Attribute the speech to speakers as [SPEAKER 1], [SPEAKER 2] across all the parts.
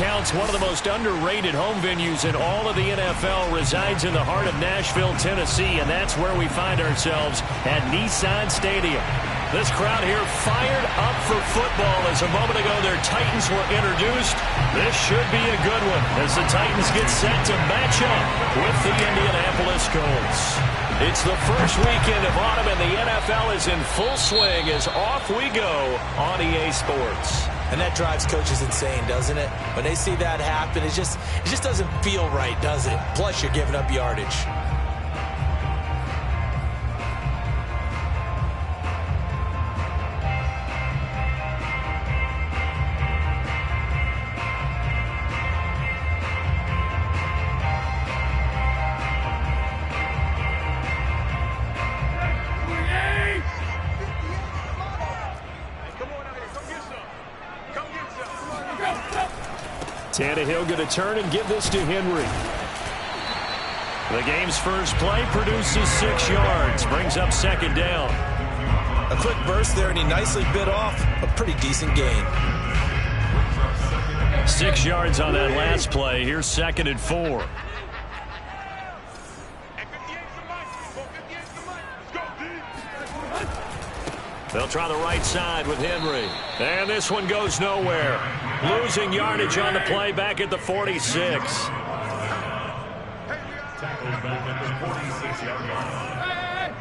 [SPEAKER 1] accounts, one of the most underrated home venues in all of the NFL resides in the heart of Nashville, Tennessee, and that's where we find ourselves at Nissan Stadium. This crowd here fired up for football as a moment ago their Titans were introduced. This should be a good one as the Titans get set to match up with the Indianapolis Colts. It's the first weekend of autumn, and the NFL is in full swing as off we go on EA Sports.
[SPEAKER 2] And that drives coaches insane, doesn't it? When they see that happen, it just doesn't feel right, does it? Plus, you're giving up yardage.
[SPEAKER 1] Tannehill going to turn and give this to Henry. The game's first play produces 6 yards, brings up second down.
[SPEAKER 2] A quick burst there, and he nicely bit off a pretty decent gain.
[SPEAKER 1] 6 yards on that last play. Here's 2nd and 4. They'll try the right side with Henry. And this one goes nowhere. Losing yardage on the play back at the 46.
[SPEAKER 3] Tackles back at the 46-yard line.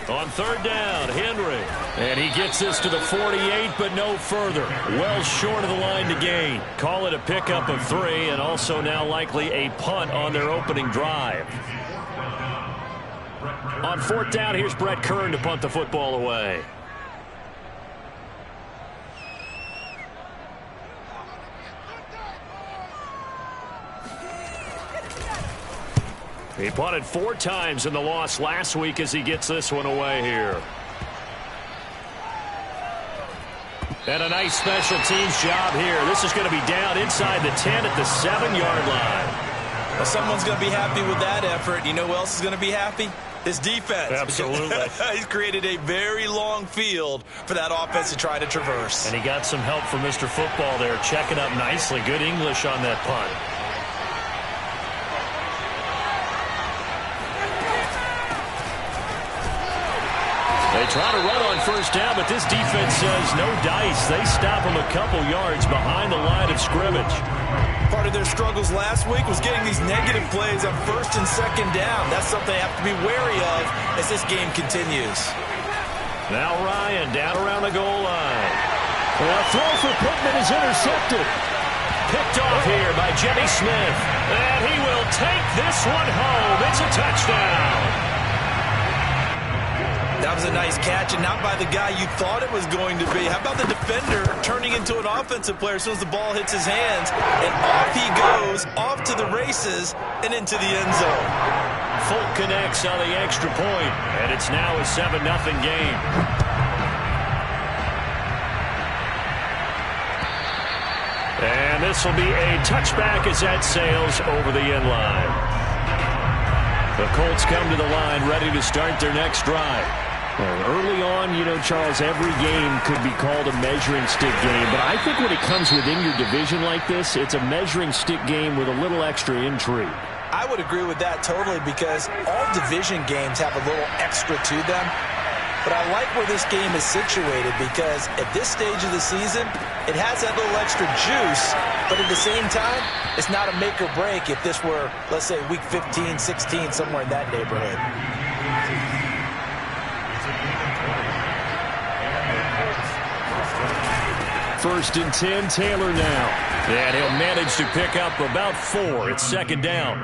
[SPEAKER 1] On 3rd down, Henry. And he gets this to the 48, but no further. Well short of the line to gain. Call it a pickup of 3, and also now likely a punt on their opening drive. On 4th down, here's Brett Kern to punt the football away. He punted 4 times in the loss last week as he gets this one away here. And a nice special teams job here. This is going to be down inside the 10 at the 7-yard line.
[SPEAKER 2] Well, someone's going to be happy with that effort. You know who else is going to be happy? His defense.
[SPEAKER 1] Absolutely.
[SPEAKER 2] He's created a very long field for that offense to try to traverse.
[SPEAKER 1] And he got some help from Mr. Football there, checking up nicely. Good English on that punt. They try to run on 1st down, but this defense says no dice. They stop him a couple yards behind the line of scrimmage.
[SPEAKER 2] Part of their struggles last week was getting these negative plays on 1st and 2nd down. That's something they have to be wary of as this game continues.
[SPEAKER 1] Now Ryan down around the goal line. Well, a throw for Pittman is intercepted. Picked off here by Jimmy Smith. And he will take this one home. It's a touchdown.
[SPEAKER 2] That was a nice catch, and not by the guy you thought it was going to be. How about the defender turning into an offensive player as soon as the ball hits his hands, and off he goes, off to the races, and into the end zone.
[SPEAKER 1] Folk connects on the extra point, and it's now a 7-0 game. And this will be a touchback as that sails over the end line. The Colts come to the line ready to start their next drive. Well, early on, you know, Charles, every game could be called a measuring stick game. But I think when it comes within your division like this, it's a measuring stick game with a little extra intrigue.
[SPEAKER 2] I would agree with that totally because all division games have a little extra to them. But I like where this game is situated because at this stage of the season, it has that little extra juice. But at the same time, it's not a make or break if this were, let's say, week 15, 16, somewhere in that neighborhood.
[SPEAKER 1] 1st and 10, Taylor now. And he'll manage to pick up about 4. It's 2nd down.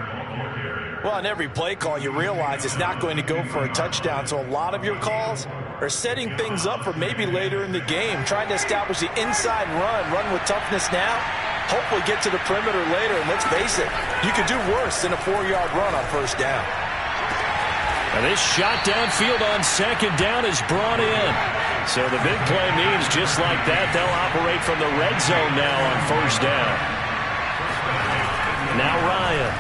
[SPEAKER 2] Well, on every play call, you realize it's not going to go for a touchdown. So a lot of your calls are setting things up for maybe later in the game, trying to establish the inside run with toughness now, hopefully get to the perimeter later. And let's face it, you could do worse than a 4-yard run on 1st down.
[SPEAKER 1] Now this shot downfield on 2nd down is brought in. So the big play means just like that, they'll operate from the red zone now on 1st down. Now Ryan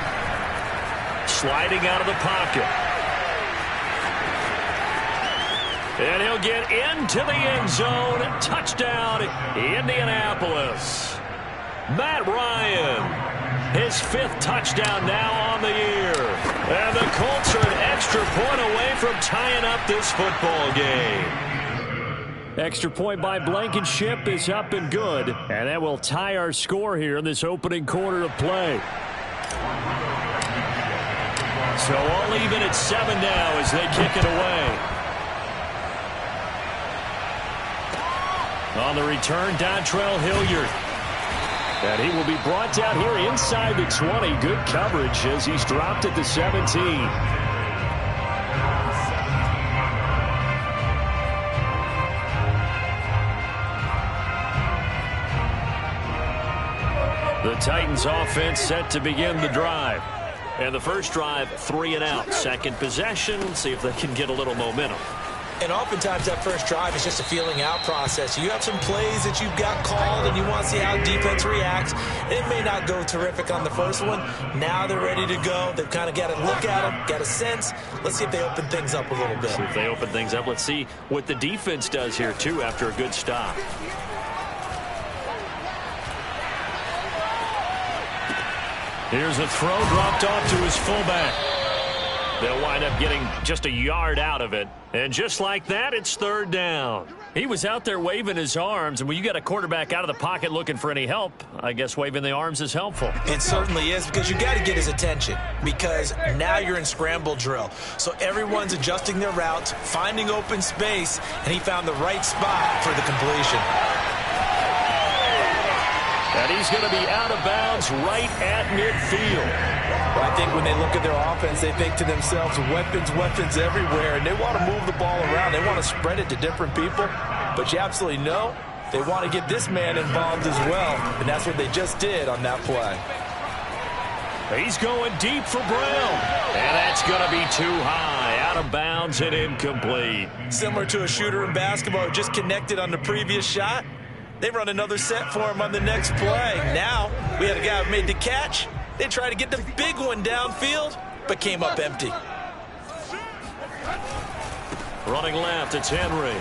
[SPEAKER 1] sliding out of the pocket. And he'll get into the end zone. Touchdown, Indianapolis. Matt Ryan, his 5th touchdown now on the year. And the Colts are an extra point away from tying up this football game. Extra point by Blankenship is up and good. And that will tie our score here in this opening quarter of play. So all even at 7 now as they kick it away. On the return, Dontrell Hilliard. And he will be brought down here inside the 20. Good coverage as he's dropped at the 17. The Titans offense set to begin the drive. And the first drive, 3 and out. Second possession, see if they can get a little momentum.
[SPEAKER 2] And oftentimes that first drive is just a feeling out process. You have some plays that you've got called and you want to see how defense reacts. It may not go terrific on the first one. Now they're ready to go. They've kind of got to look at them, got a sense. Let's see if they open things up a little bit.
[SPEAKER 1] See if they open things up. Let's see what the defense does here, too, after a good stop. Here's a throw dropped off to his fullback. They'll wind up getting just a yard out of it. And just like that, it's 3rd down. He was out there waving his arms, and when you got a quarterback out of the pocket looking for any help, I guess waving the arms is helpful.
[SPEAKER 2] It certainly is, because you got to get his attention, because now you're in scramble drill. So everyone's adjusting their routes, finding open space, and he found the right spot for the completion.
[SPEAKER 1] And he's going to be out of bounds right at midfield.
[SPEAKER 2] Well, I think when they look at their offense, they think to themselves, weapons, weapons everywhere, and they want to move the ball around. They want to spread it to different people, but you absolutely know they want to get this man involved as well, and that's what they just did on that play.
[SPEAKER 1] He's going deep for Brown, and that's going to be too high, out of bounds and incomplete.
[SPEAKER 2] Similar to a shooter in basketball who just connected on the previous shot. They run another set for him on the next play. Now, we had a guy who made the catch. They tried to get the big one downfield, but came up empty.
[SPEAKER 1] Running left, it's Henry.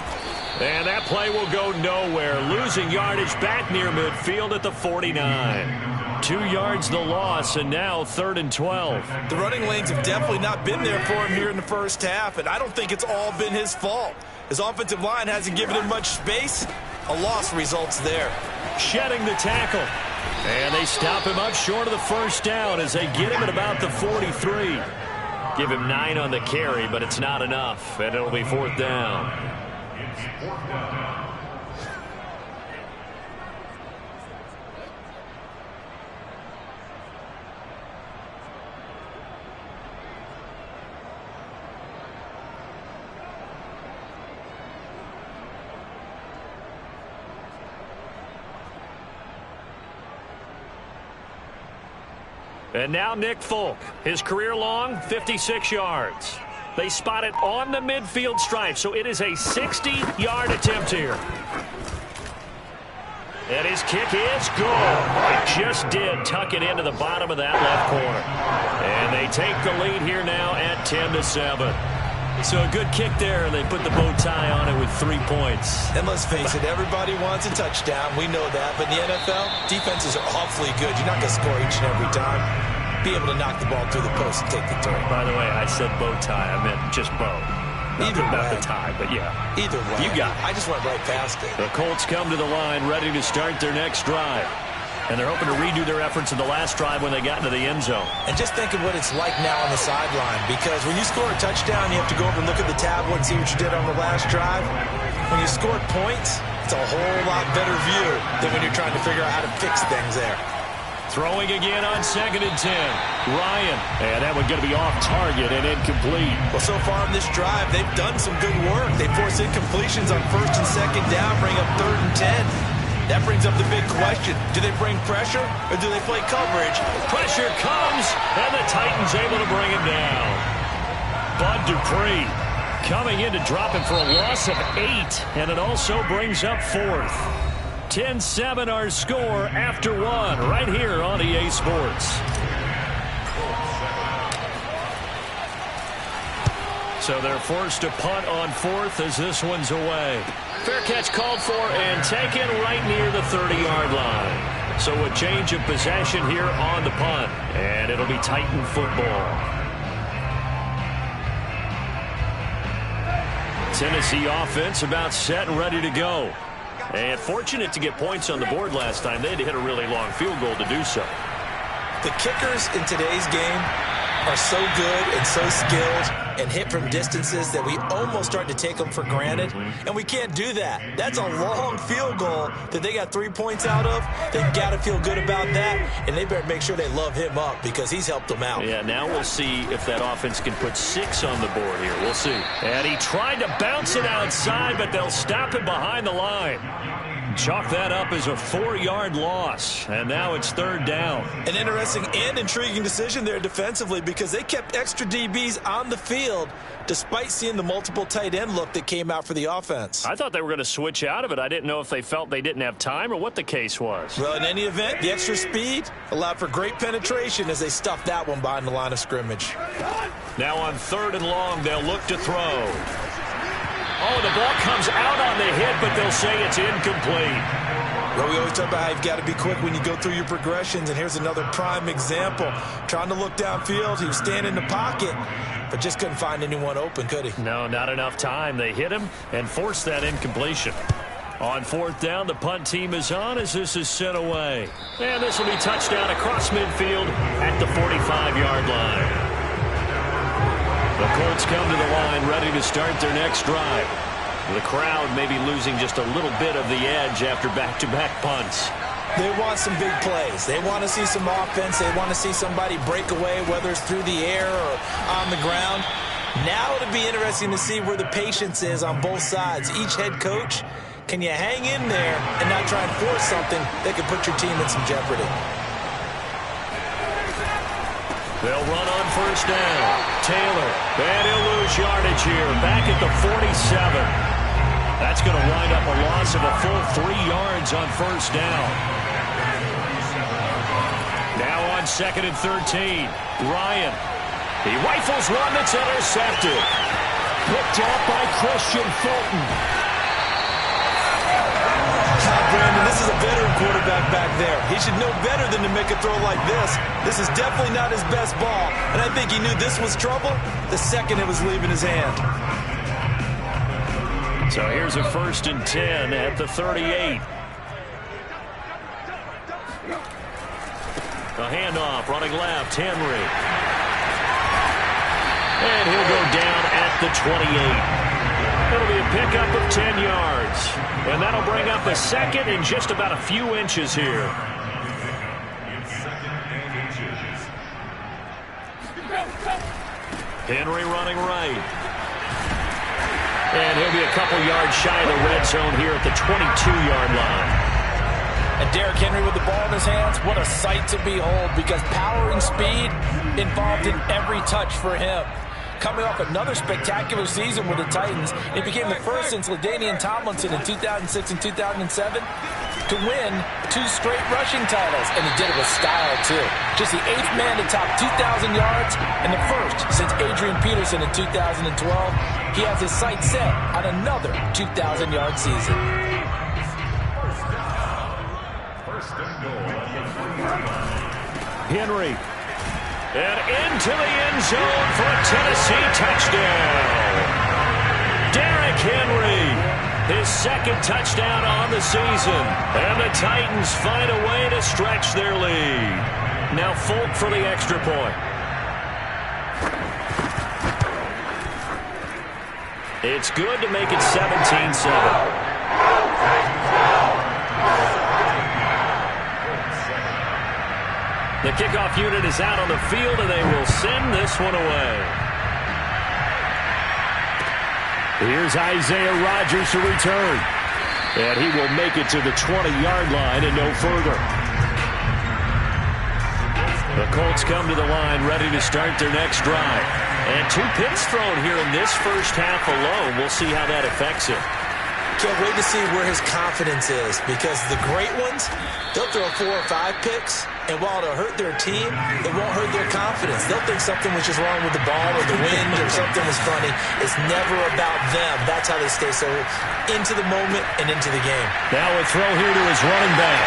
[SPEAKER 1] And that play will go nowhere. Losing yardage back near midfield at the 49. 2 yards the loss, and now 3rd and 12.
[SPEAKER 2] The running lanes have definitely not been there for him here in the first half, and I don't think it's all been his fault. His offensive line hasn't given him much space. A loss results there.
[SPEAKER 1] Shedding the tackle. And they stop him up short of the first down as they get him at about the 43. Give him 9 on the carry, but it's not enough, and it'll be 4th down.
[SPEAKER 3] It's 4th down.
[SPEAKER 1] And now Nick Folk, his career long, 56 yards. They spot it on the midfield stripe, so it is a 60-yard attempt here. And his kick is good. It just did tuck it into the bottom of that left corner. And they take the lead here now at 10-7. So a good kick there, and they put the bow tie on it with 3 points.
[SPEAKER 2] And let's face it, everybody wants a touchdown. We know that. But in the NFL, defenses are awfully good. You're not going to score each and every time. Be able to knock the ball through the post and take the turn.
[SPEAKER 1] By the way, I said bow tie. I meant just bow.
[SPEAKER 2] Either way.
[SPEAKER 1] Not the tie, but yeah.
[SPEAKER 2] Either way.
[SPEAKER 1] You got it.
[SPEAKER 2] I just went right past it.
[SPEAKER 1] The Colts come to the line ready to start their next drive. And they're hoping to redo their efforts in the last drive when they got into the end zone.
[SPEAKER 2] And just think of what it's like now on the sideline, because when you score a touchdown, you have to go over and look at the tablet and see what you did on the last drive. When you scored points, it's a whole lot better view than when you're trying to figure out how to fix things there.
[SPEAKER 1] Throwing again on 2nd and 10. Ryan. And that one going to be off target and incomplete.
[SPEAKER 2] Well, so far in this drive, they've done some good work. They force incompletions on 1st and 2nd down, bring up 3rd and 10. That brings up the big question. Do they bring pressure or do they play coverage?
[SPEAKER 1] Pressure comes, and the Titans able to bring him down. Bud Dupree coming in to drop him for a loss of 8, and it also brings up 4th. 10-7 our score after 1 right here on EA Sports. So they're forced to punt on fourth as this one's away. Fair catch called for and taken right near the 30-yard line. So a change of possession here on the punt. And it'll be Titan football. Tennessee offense about set and ready to go. And fortunate to get points on the board last time. They had to hit a really long field goal to do so.
[SPEAKER 2] The kickers in today's game are so good and so skilled and hit from distances that we almost start to take them for granted. And we can't do that. That's a long field goal that they got 3 points out of. They've got to feel good about that, and they better make sure they love him up because he's helped them out.
[SPEAKER 1] Yeah, now we'll see if that offense can put 6 on the board here. We'll see. And he tried to bounce it outside, but they'll stop it behind the line. Chalk that up as a 4-yard loss, and now it's third down.
[SPEAKER 2] An interesting and intriguing decision there defensively because they kept extra DBs on the field despite seeing the multiple tight end look that came out for the offense.
[SPEAKER 1] I thought they were going to switch out of it. I didn't know if they felt they didn't have time or what the case was.
[SPEAKER 2] Well, in any event, the extra speed allowed for great penetration as they stuffed that one behind the line of scrimmage.
[SPEAKER 1] Now on third and long, they'll look to throw. Oh, the ball comes out on the hit, but they'll say it's incomplete.
[SPEAKER 2] Well, we always talk about how you've got to be quick when you go through your progressions, and here's another prime example. Trying to look downfield, he was standing in the pocket, but just couldn't find anyone open, could he?
[SPEAKER 1] No, not enough time. They hit him and forced that incompletion. On fourth down, the punt team is on as this is sent away. And this will be touchdown across midfield at the 45-yard line. The Colts come to the line ready to start their next drive. The crowd may be losing just a little bit of the edge after back-to-back punts.
[SPEAKER 2] They want some big plays. They want to see some offense. They want to see somebody break away, whether it's through the air or on the ground. Now it'll be interesting to see where the patience is on both sides. Each head coach, can you hang in there and not try and force something that could put your team in some jeopardy?
[SPEAKER 1] They'll run on first down. Taylor, and he'll lose yardage here. Back at the 47. That's going to wind up a loss of a full 3 yards on first down. Now on second and 13. Ryan. He rifles one that's intercepted. Picked up by Christian Fulton.
[SPEAKER 2] Brandon, this is a veteran quarterback back there. He should know better than to make a throw like this. This is definitely not his best ball, and I think he knew this was trouble the second it was leaving his hand.
[SPEAKER 1] So here's a 1st and 10 at the 38. The handoff, running left, Henry. And he'll go down at the 28. It'll be a pickup of 10 yards. And that'll bring up a second and just about a few inches here. Henry running right. And he'll be a couple yards shy of the red zone here at the 22-yard line.
[SPEAKER 2] And Derrick Henry with the ball in his hands, what a sight to behold because power and speed involved in every touch for him. Coming off another spectacular season with the Titans, it became the first since LaDainian Tomlinson in 2006 and 2007 to win 2 straight rushing titles, and he did it with style, too. Just the 8th man to top 2,000 yards and the first since Adrian Peterson in 2012. He has his sights set on another 2,000-yard season.
[SPEAKER 1] Henry. And into the end zone for a Tennessee touchdown. Derrick Henry, his 2nd touchdown on the season. And the Titans find a way to stretch their lead. Now Folk for the extra point. It's good to make it 17-7. The kickoff unit is out on the field, and they will send this one away. Here's Isaiah Rodgers to return. And he will make it to the 20-yard line and no further. The Colts come to the line ready to start their next drive. And 2 picks thrown here in this first half alone. We'll see how that affects it.
[SPEAKER 2] can't wait to see where his confidence is, because the great ones, they'll throw 4 or 5 picks, and while it'll hurt their team, it won't hurt their confidence. They'll think something was just wrong with the ball or the wind or something was funny. It's never about them. That's how they stay so into the moment and into the game.
[SPEAKER 1] Now a throw here to his running back.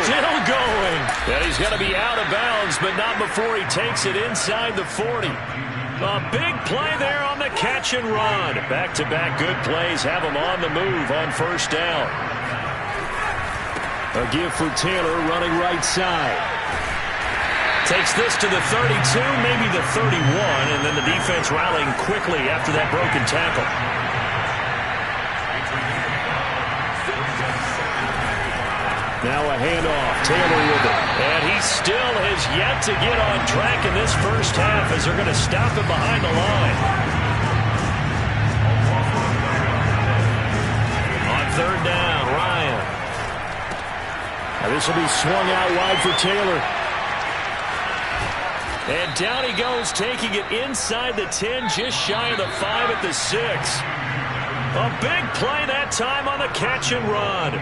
[SPEAKER 1] Still going. And he's going to be out of bounds, but not before he takes it inside the 40. A big play there on the catch and run. Back-to-back good plays have him on the move on first down. A give for Taylor running right side. Takes this to the 32, maybe the 31, and then the defense rallying quickly after that broken tackle. Now a handoff. Taylor with it. And he still has yet to get on track in this first half as they're going to stop him behind the line. On third down, Ryan. Now this will be swung out wide for Taylor. And down he goes, taking it inside the 10, just shy of the 5 at the 6. A big play that time on the catch and run.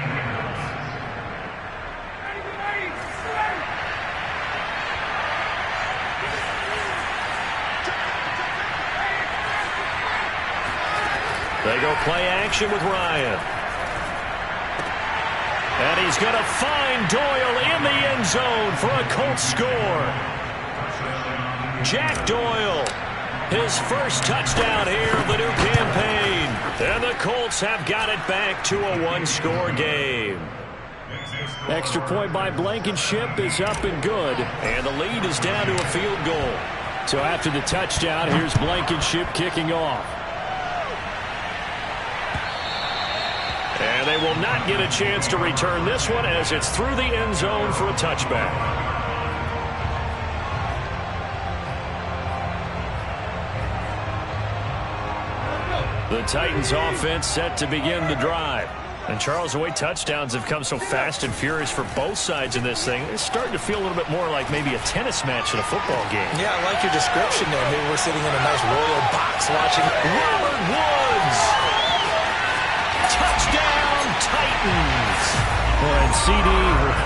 [SPEAKER 1] They go play action with Ryan. And he's going to find Doyle in the end zone for a Colts score. Jack Doyle, his first touchdown here of the new campaign. And the Colts have got it back to a one-score game. Extra point by Blankenship is up and good. And the lead is down to a field goal. So after the touchdown, here's Blankenship kicking off. And they will not get a chance to return this one as it's through the end zone for a touchback. The Titans offense set to begin the drive. And Charles, the way touchdowns have come so fast and furious for both sides in this thing, it's starting to feel a little bit more like maybe a tennis match in a football game.
[SPEAKER 2] Yeah, I like your description there. Maybe we're sitting in a nice royal box watching
[SPEAKER 1] Robert Woods. Touchdown, Titans. And CD,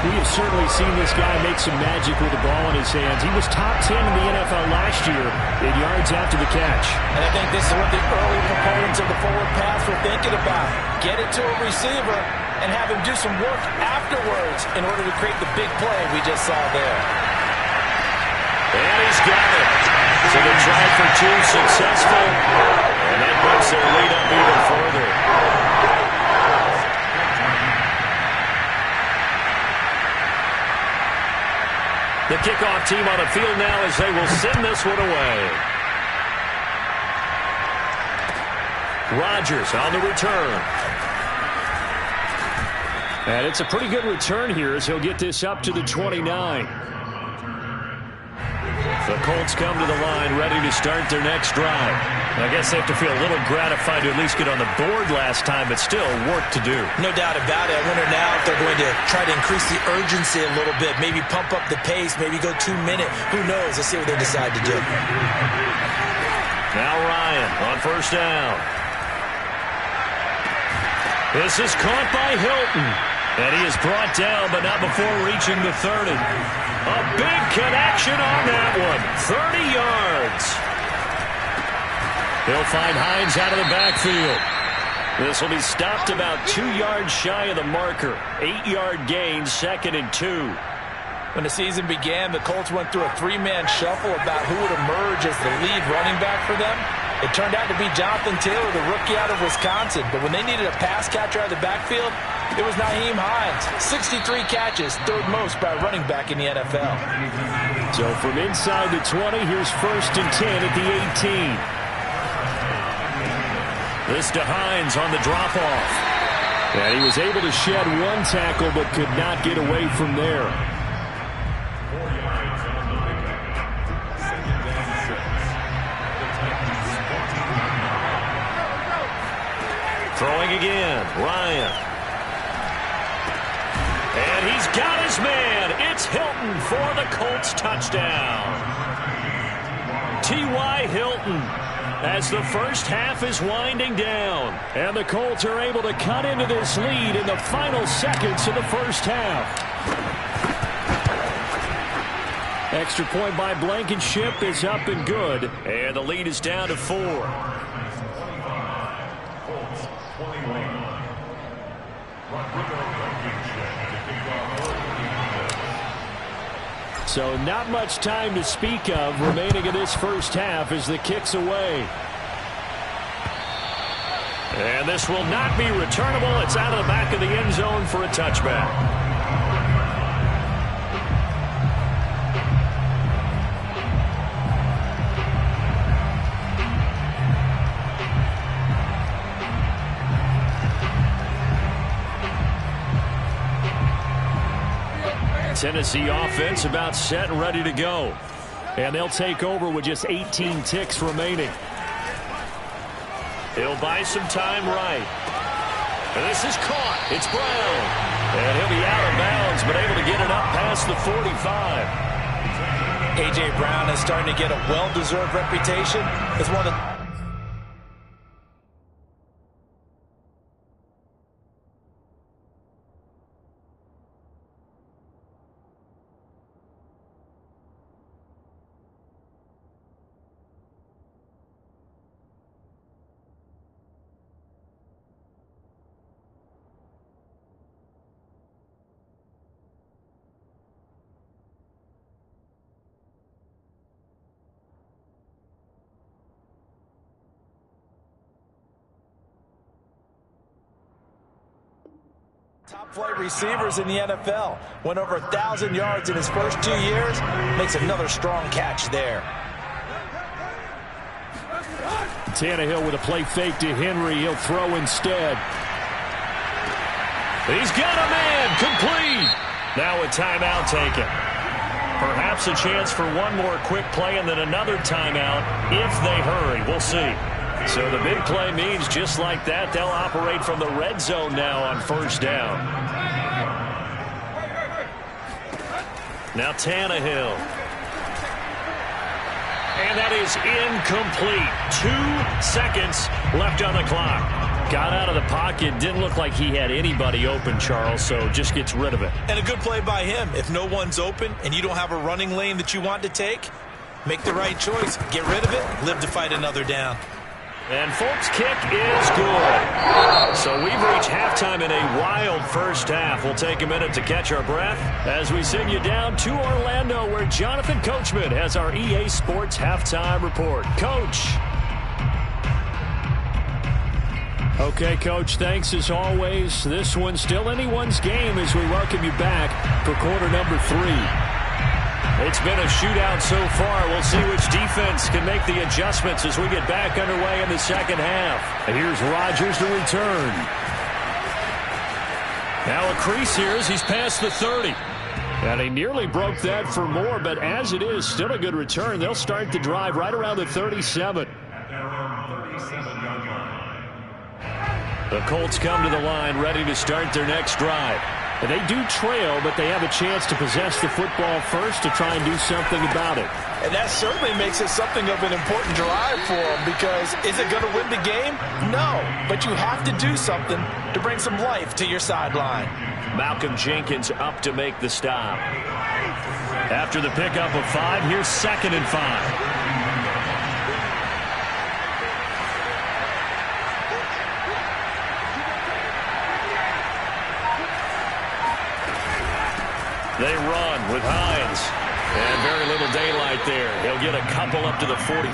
[SPEAKER 1] we have certainly seen this guy make some magic with the ball in his hands. He was top 10 in the NFL last year in yards after the catch.
[SPEAKER 2] And I think this is what the early proponents of the forward pass were thinking about. Get it to a receiver and have him do some work afterwards in order to create the big play we just saw there.
[SPEAKER 1] And he's got it. So the try for 2 successful. And that puts their lead up even further. The kickoff team on the field now as they will send this one away. Rodgers on the return. And it's a pretty good return here as he'll get this up to the 29. The Colts come to the line ready to start their next drive. I guess they have to feel a little gratified to at least get on the board last time, but still work to do.
[SPEAKER 2] No doubt about it. I wonder now if they're going to try to increase the urgency a little bit, maybe pump up the pace, maybe go 2-minute. Who knows? Let's see what they decide to do.
[SPEAKER 1] Now Ryan on first down. This is caught by Hilton. And he is brought down, but not before reaching the 30. A big connection on that one. 30 yards. He'll find Hines out of the backfield. This will be stopped about 2 yards shy of the marker. 8-yard gain, 2nd and 2.
[SPEAKER 2] When the season began, the Colts went through a 3-man shuffle about who would emerge as the lead running back for them. It turned out to be Jonathan Taylor, the rookie out of Wisconsin. But when they needed a pass catcher out of the backfield, it was Nyheim Hines. 63 catches, 3rd most by a running back in the NFL.
[SPEAKER 1] So from inside the 20, here's 1st and 10 at the 18. This to Hines on the drop-off. And he was able to shed 1 tackle but could not get away from there. Throwing again, Ryan. And he's got his man. It's Hilton for the Colts touchdown. T.Y. Hilton as the first half is winding down. And the Colts are able to cut into this lead in the final seconds of the first half. Extra point by Blankenship is up and good. And the lead is down to 4.
[SPEAKER 3] Colts 21.
[SPEAKER 1] So not much time to speak of remaining in this first half as the kick's away. And this will not be returnable. It's out of the back of the end zone for a touchback. Tennessee offense about set and ready to go. And they'll take over with just 18 ticks remaining. He'll buy some time right. And this is caught. It's Brown. And he'll be out of bounds, but able to get it up past the 45.
[SPEAKER 2] A.J. Brown is starting to get a well-deserved reputation as one of the top flight receivers in the NFL. Went over 1,000 yards in his first 2 years. Makes another strong catch there.
[SPEAKER 1] Tannehill with a play fake to Henry. He'll throw instead. He's got a man. Complete. Now a timeout taken. Perhaps a chance for one more quick play and then another timeout if they hurry. We'll see. So the big play means just like that, they'll operate from the red zone now on first down. Now Tannehill. And that is incomplete. 2 seconds left on the clock. Got out of the pocket. Didn't look like he had anybody open, Charles, so just gets rid of it.
[SPEAKER 2] And a good play by him. If no one's open and you don't have a running lane that you want to take, make the right choice. Get rid of it. Live to fight another down.
[SPEAKER 1] And Folk's kick is good. So we've reached halftime in a wild first half. We'll take a minute to catch our breath as we send you down to Orlando, where Jonathan Coachman has our EA Sports halftime report. Coach. Okay, Coach, thanks as always. This one's still anyone's game as we welcome you back for quarter number 3. It's been a shootout so far. We'll see which defense can make the adjustments as we get back underway in the second half. And here's Rodgers to return. Now a crease here as he's past the 30. And he nearly broke that for more, but as it is, still a good return. They'll start the drive right around the 37. The Colts come to the line ready to start their next drive. And they do trail, but they have a chance to possess the football first to try and do something about it.
[SPEAKER 2] And that certainly makes it something of an important drive for them, because is it going to win the game? No, but you have to do something to bring some life to your sideline.
[SPEAKER 1] Malcolm Jenkins up to make the stop. After the pickup of 5, here's 2nd and 5. They run with Hines. And very little daylight there. He'll get a couple up to the 44.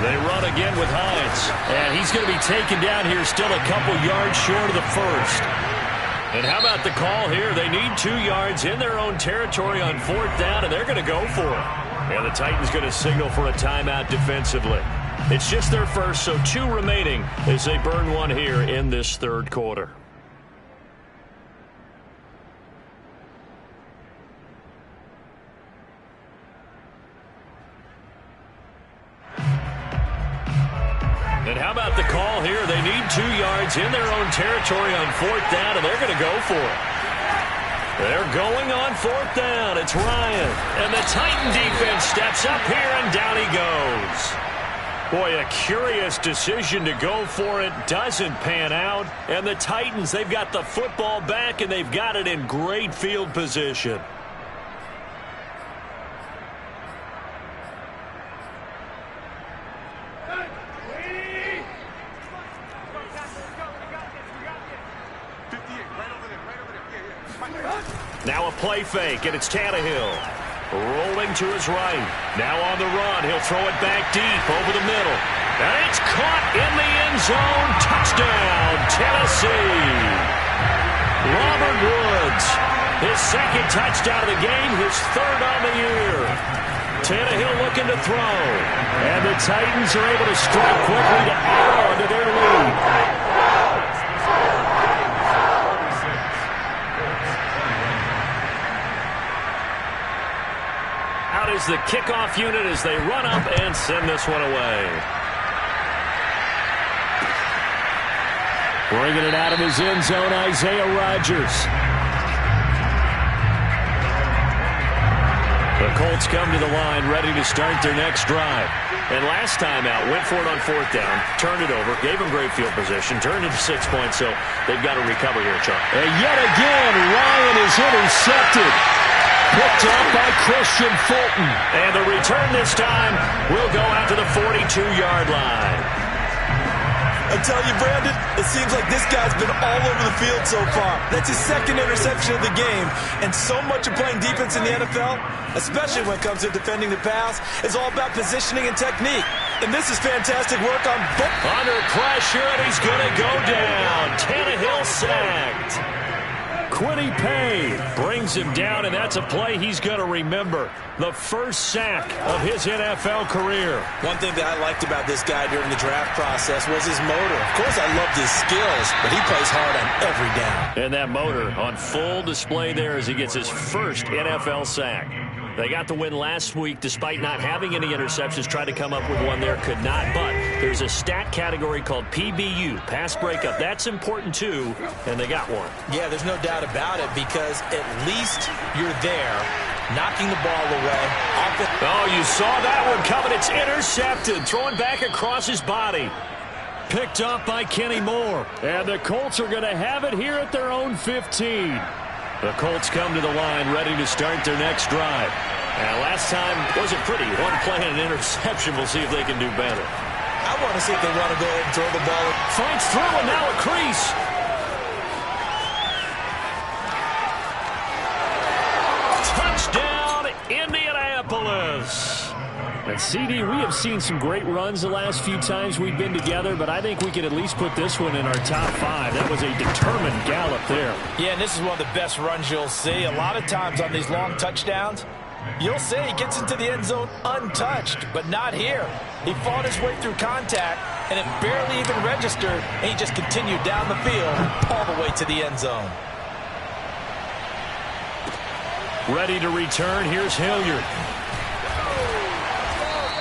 [SPEAKER 1] They run again with Hines. And he's going to be taken down here still a couple yards short of the first. And how about the call here? They need 2 yards in their own territory on 4th down, and they're going to go for it. And the Titans going to signal for a timeout defensively. It's just their first, so 2 remaining as they burn one here in this 3rd quarter. And how How about the call here? They need 2 yards in their own territory on 4th down, and they're going to go for it. They're going on 4th down. It's Ryan. And the Titan defense steps up here, and down he goes. Boy, a curious decision to go for it. Doesn't pan out. And the Titans, they've got the football back, and they've got it in great field position. Now a play fake, and it's Tannehill. Rolling to his right. Now on the run. He'll throw it back deep over the middle. And it's caught in the end zone. Touchdown, Tennessee. Robert Woods. His 2nd touchdown of the game. His 3rd on the year. Tannehill looking to throw. And the Titans are able to strike quickly to add on to their lead. Is the kickoff unit as they run up and send this one away. Bringing it out of his end zone, Isaiah Rodgers. The Colts come to the line, ready to start their next drive. And last time out, went for it on 4th down, turned it over, gave them great field position, turned it to 6 points, so they've got to recover here, Chuck.
[SPEAKER 4] And yet again, Ryan is intercepted. Picked up by Christian Fulton.
[SPEAKER 1] And the return this time will go out to the 42-yard line.
[SPEAKER 2] I tell you, Brandon, it seems like this guy's been all over the field so far. That's his 2nd interception of the game. And so much of playing defense in the NFL, especially when it comes to defending the pass, is all about positioning and technique. And this is fantastic work on both.
[SPEAKER 1] Under pressure, and he's going to go down. Tannehill sacked. Quiddy Pay brings him down, and that's a play he's going to remember. The first sack of his NFL career.
[SPEAKER 2] One thing that I liked about this guy during the draft process was his motor. Of course, I loved his skills, but he plays hard on every down.
[SPEAKER 1] And that motor on full display there as he gets his first NFL sack. They got the win last week despite not having any interceptions. Tried to come up with one there, could not. But there's a stat category called PBU, pass breakup. That's important too, and they got one.
[SPEAKER 2] Yeah, there's no doubt about it because at least you're there, knocking the ball away.
[SPEAKER 1] Oh, you saw that one coming. It's intercepted, throwing back across his body. Picked up by Kenny Moore. And the Colts are going to have it here at their own 15. The Colts come to the line, ready to start their next drive. And last time wasn't pretty. One play and an interception. We'll see if they can do better.
[SPEAKER 2] I want to see if they want to go ahead and throw the ball.
[SPEAKER 1] Fights through, and now a crease. Touchdown, Indianapolis.
[SPEAKER 4] And CD, we have seen some great runs the last few times we've been together, but I think we can at least put this one in our top 5. That was a determined gallop there.
[SPEAKER 2] Yeah, and this is one of the best runs you'll see. A lot of times on these long touchdowns, you'll see he gets into the end zone untouched, but not here. He fought his way through contact, and it barely even registered, and he just continued down the field all the way to the end zone.
[SPEAKER 1] Ready to return, here's Hilliard.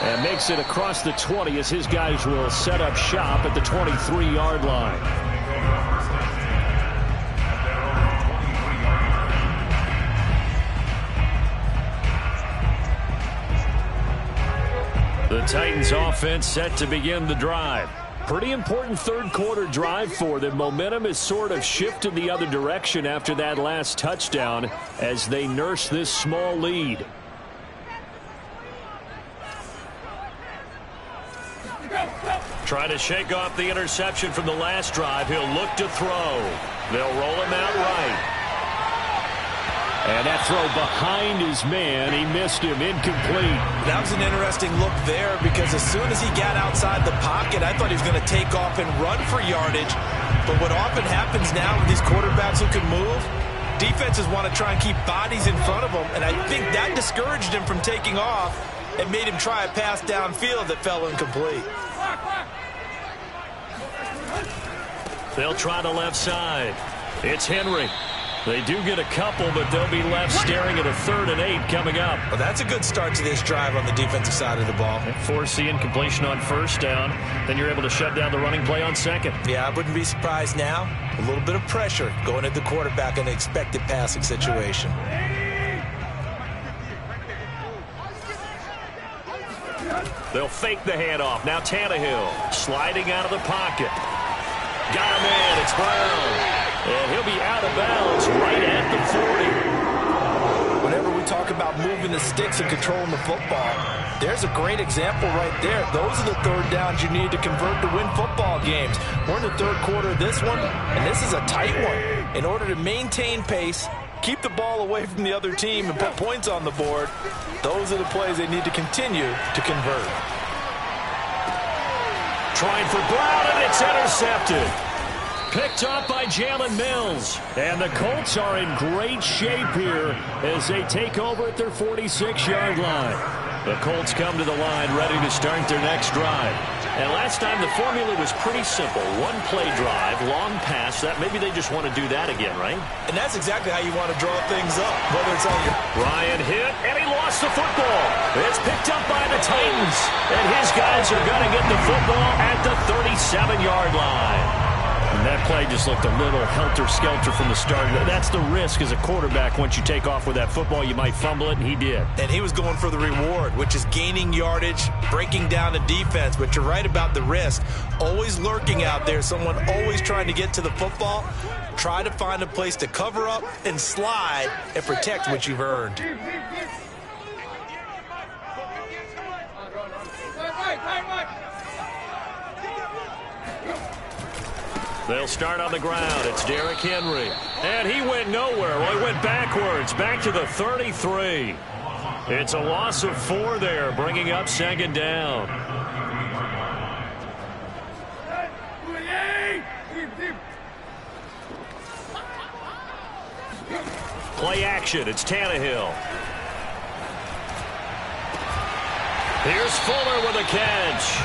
[SPEAKER 4] And makes it across the 20 as his guys will set up shop at the 23-yard line.
[SPEAKER 1] The Titans offense set to begin the drive. Pretty important third quarter drive for them. Momentum has sort of shifted the other direction after that last touchdown as they nurse this small lead. Try to shake off the interception from the last drive. He'll look to throw. They'll roll him out right.
[SPEAKER 4] And that throw behind his man, he missed him, incomplete.
[SPEAKER 2] That was an interesting look there because as soon as he got outside the pocket, I thought he was going to take off and run for yardage. But what often happens now with these quarterbacks who can move, defenses want to try and keep bodies in front of them, and I think that discouraged him from taking off and made him try a pass downfield that fell incomplete. They'll try the left side. It's Henry.
[SPEAKER 4] They do get a couple, but they'll be left staring at a 3rd and 8 coming up.
[SPEAKER 2] Well, that's a good start to this drive on the defensive side of the ball.
[SPEAKER 4] Force the incompletion on 1st down. Then you're able to shut down the running play on 2nd.
[SPEAKER 2] Yeah, I wouldn't be surprised now. A little bit of pressure going at the quarterback in an expected passing situation.
[SPEAKER 1] They'll fake the handoff. Now Tannehill sliding out of the pocket. Got him in. It's Brown. And he'll be out of bounds right at the 40.
[SPEAKER 2] Whenever we talk about moving the sticks and controlling the football, there's a great example right there. Those are the 3rd downs you need to convert to win football games. We're in the 3rd quarter of this one, and this is a tight one. In order to maintain pace, keep the ball away from the other team, and put points on the board, those are the plays they need to continue to convert.
[SPEAKER 1] Trying for Brown, and it's intercepted. Picked off by Jalen Mills.
[SPEAKER 4] And the Colts are in great shape here as they take over at their 46-yard line.
[SPEAKER 1] The Colts come to the line ready to start their next drive. And last time the formula was pretty simple. 1-play drive, long pass. That maybe they just want to do that again, right?
[SPEAKER 2] And that's exactly how you want to draw things up, whether it's on your...
[SPEAKER 1] Ryan hit, and he lost the football. It's picked up by the Titans. And his guys are going to get the football at the 37-yard line.
[SPEAKER 4] And that play just looked a little helter-skelter from the start. That's the risk as a quarterback. Once you take off with that football, you might fumble it, and he did.
[SPEAKER 2] And he was going for the reward, which is gaining yardage, breaking down the defense. But you're right about the risk. Always lurking out there, someone always trying to get to the football. Try to find a place to cover up and slide and protect what you've earned.
[SPEAKER 1] They'll start on the ground. It's Derrick Henry. And he went nowhere. Well, he went backwards, back to the 33. It's a loss of 4 there, bringing up 2nd down. Play action. It's Tannehill. Here's Fuller with a catch.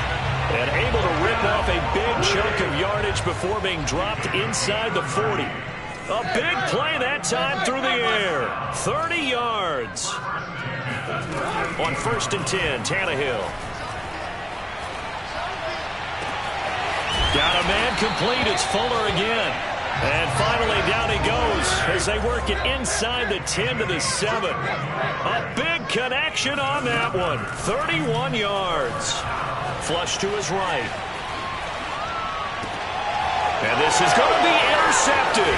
[SPEAKER 1] And able to rip off a big chunk of yardage before being dropped inside the 40. A big play that time through the air. 30 yards. On 1st and 10, Tannehill. Got a man complete. It's Fuller again. And finally down he goes as they work it inside the 10 to the 7. A big connection on that one. 31 yards. Flush to his right. And this is going to be intercepted.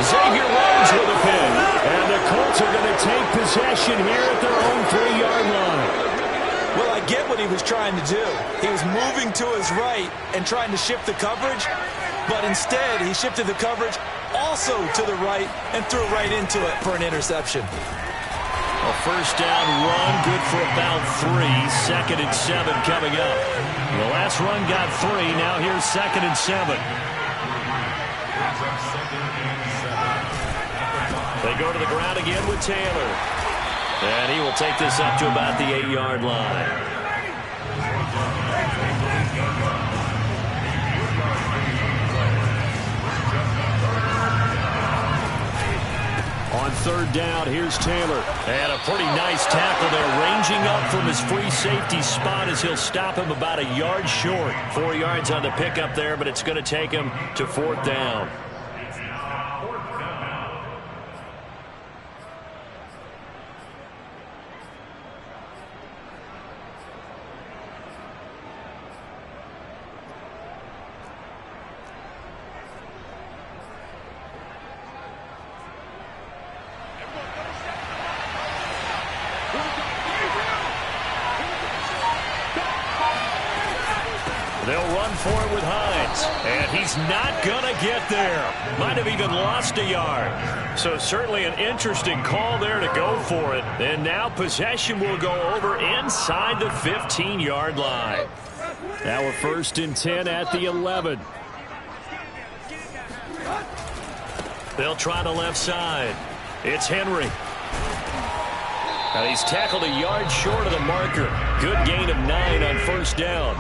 [SPEAKER 1] Xavier Rhodes with a pick. And the Colts are going to take possession here at their own 3-yard line.
[SPEAKER 2] Well, I get what he was trying to do. He was moving to his right and trying to shift the coverage, but instead he shifted the coverage also to the right and threw right into it for an interception.
[SPEAKER 1] A 1st down run, good for about 3. 2nd and 7 coming up. The last run got 3. Now here's 2nd and 7. They go to the ground again with Taylor. And he will take this up to about the 8-yard line. On 3rd down, here's Taylor. And a pretty nice tackle there, ranging up from his free safety spot as he'll stop him about a yard short. 4 yards on the pickup there, but it's going to take him to 4th down. They'll run for it with Hines. And he's not going to get there. Might have even lost a yard. So certainly an interesting call there to go for it. And now possession will go over inside the 15-yard line.
[SPEAKER 4] Now we're 1st and 10 at the 11.
[SPEAKER 1] They'll try the left side. It's Henry. Now he's tackled a yard short of the marker. Good gain of 9 on 1st down.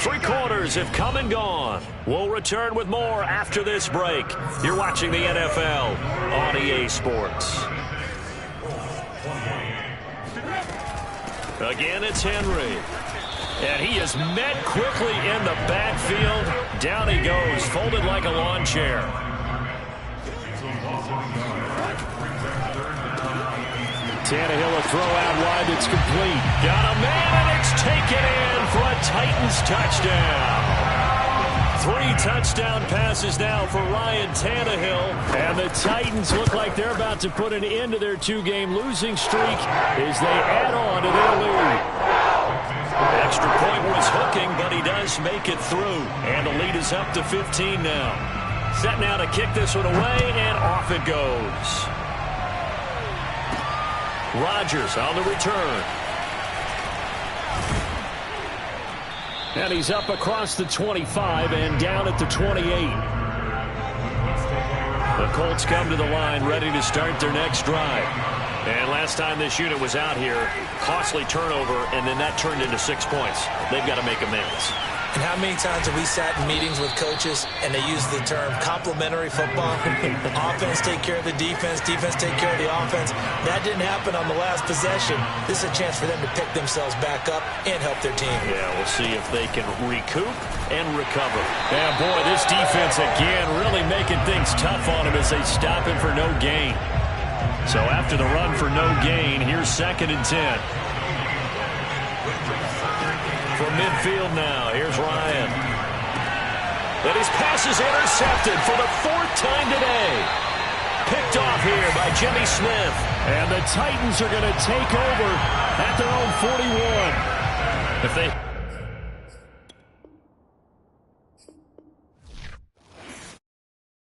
[SPEAKER 1] Three quarters have come and gone. We'll return with more after this break. You're watching the NFL on EA Sports. Again, it's Henry. And he is met quickly in the backfield. Down he goes, folded like a lawn chair.
[SPEAKER 4] Tannehill, a throw out wide that's complete.
[SPEAKER 1] Got a man, and it's taken in for a Titans touchdown. 3 touchdown passes now for Ryan Tannehill.
[SPEAKER 4] And the Titans look like they're about to put an end to their 2-game losing streak as they add on to their lead.
[SPEAKER 1] Extra point was hooking, but he does make it through. And the lead is up to 15 now. Set now to kick this one away, and off it goes. Rodgers on the return.
[SPEAKER 4] And he's up across the 25 and down at the 28.
[SPEAKER 1] The Colts come to the line ready to start their next drive. And last time this unit was out here, costly turnover, and then that turned into 6 points. They've got to make amends.
[SPEAKER 2] And how many times have we sat in meetings with coaches and they use the term complementary football? Offense take care of the defense, defense take care of the offense. That didn't happen on the last possession. This is a chance for them to pick themselves back up and help their team.
[SPEAKER 1] Yeah, we'll see if they can recoup and recover.
[SPEAKER 4] Yeah, boy, this defense again really making things tough on him as they stop him for no gain.
[SPEAKER 1] So after the run for no gain, here's 2nd and 10. From midfield now, here's Ryan. And his pass is intercepted for the 4th time today. Picked off here by Jimmy Smith.
[SPEAKER 4] And the Titans are going to take over at their own 41.
[SPEAKER 1] If they